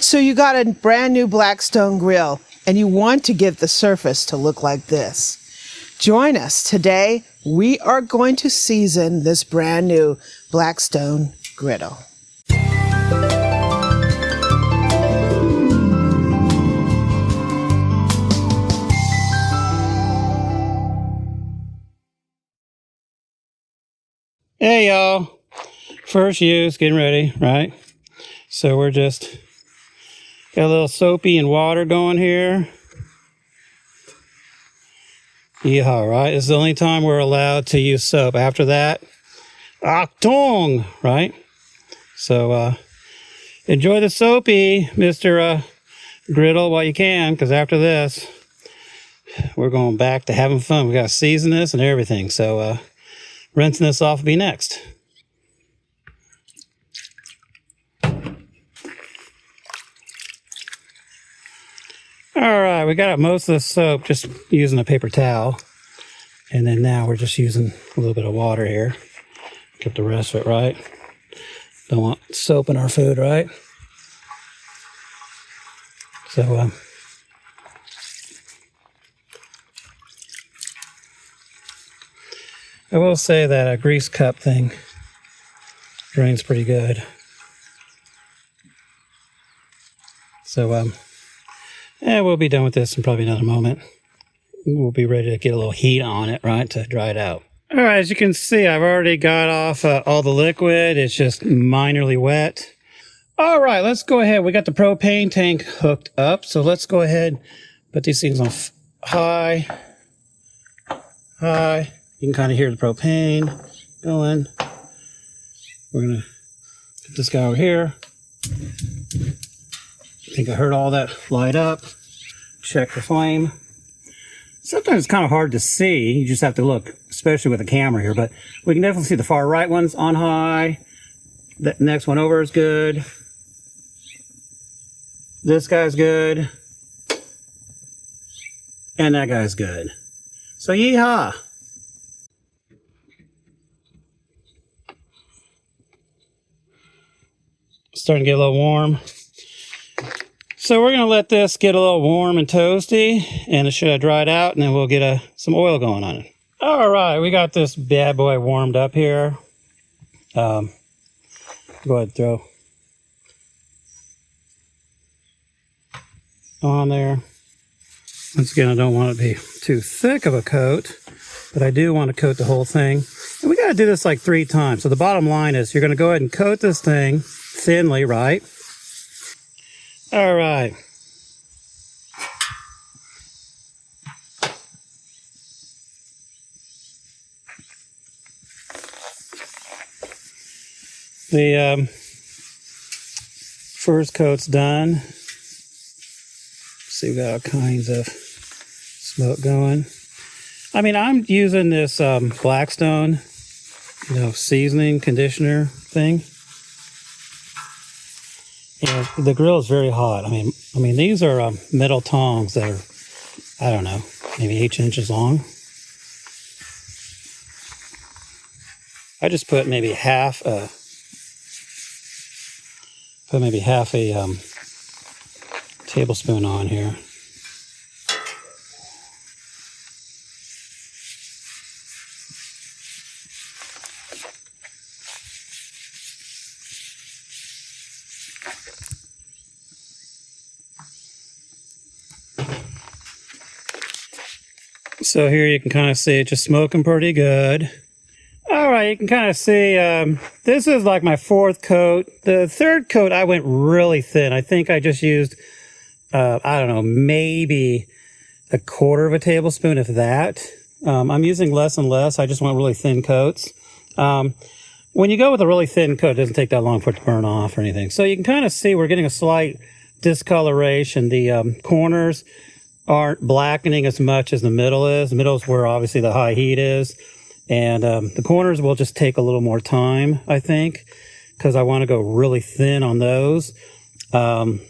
So you got a brand new Blackstone grill and you want to get the surface to look like this. Join us today. We are going to season this brand new Blackstone Griddle. Hey y'all, first use, getting ready, right? So we're just got a little soapy and water going here. Yeah, right? This is the only time we're allowed to use soap. After that, Achtung, right? So enjoy the soapy, Mr. Griddle, while you can, because after this, we're going back to having fun. We got to season this and everything. So rinsing this off will be next. All right, we got most of the soap just using a paper towel. And then now we're just using a little bit of water here. Get the rest of it right. Don't want soap in our food, right? So, I will say that a grease cup thing drains pretty good. So, yeah, we'll be done with this in probably another moment. We'll be ready to get a little heat on it, right, to dry it out. All right, as you can see, I've already got off all the liquid. It's just minorly wet. All right, let's go ahead. We got the propane tank hooked up, so let's go ahead and put these things on high. High. You can kind of hear the propane going. We're going to put this guy over here. I think I heard all that light up. Check the flame. Sometimes it's kind of hard to see. You just have to look, especially with the camera here. But we can definitely see the far right one's on high. The next one over is good. This guy's good. And that guy's good. So yeehaw! Starting to get a little warm. So we're going to let this get a little warm and toasty, and it should have dried out, and then we'll get some oil going on it. All right, we got this bad boy warmed up here. Go ahead and throw on there. Once again, I don't want it to be too thick of a coat, but I do want to coat the whole thing. And we got to do this like 3 times. So the bottom line is you're going to go ahead and coat this thing thinly, right? All right. The first coat's done. See, we got all kinds of smoke going. I mean, I'm using this Blackstone, seasoning conditioner thing. Yeah, the grill is very hot. I mean, these are metal tongs that are, I don't know, maybe 8 inches long. I just put maybe half a tablespoon on here. So here you can kind of see it just smoking pretty good. All right, you can kind of see this is like my 4th coat. The 3rd coat I went really thin. I think I just used, I don't know, maybe 1/4 tablespoon, if that. I'm using less and less. I just want really thin coats. When you go with a really thin coat, it doesn't take that long for it to burn off or anything. So you can kind of see we're getting a slight discoloration. The corners aren't blackening as much as the middle is. The middle is where obviously the high heat is. And the corners will just take a little more time, I think, because I want to go really thin on those. Because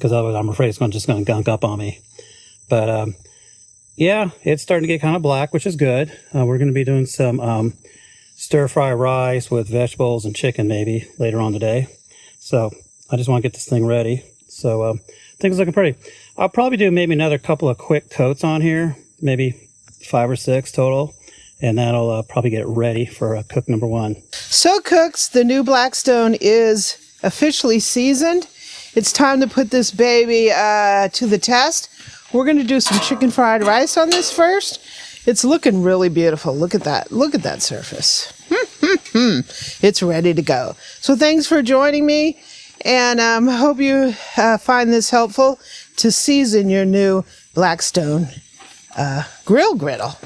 otherwise I'm afraid it's just going to gunk up on me. But yeah, it's starting to get kind of black, which is good. We're going to be doing some stir-fry rice with vegetables and chicken maybe later on today. So I just want to get this thing ready. So things looking pretty. I'll probably do maybe another couple of quick coats on here, maybe 5 or 6 total, and that'll probably get it ready for cook number 1. So cooks, the new Blackstone is officially seasoned. It's time to put this baby to the test. We're going to do some chicken fried rice on this first. It's looking really beautiful. Look at that. Look at that surface. It's ready to go. So thanks for joining me, and hope you find this helpful to season your new Blackstone griddle.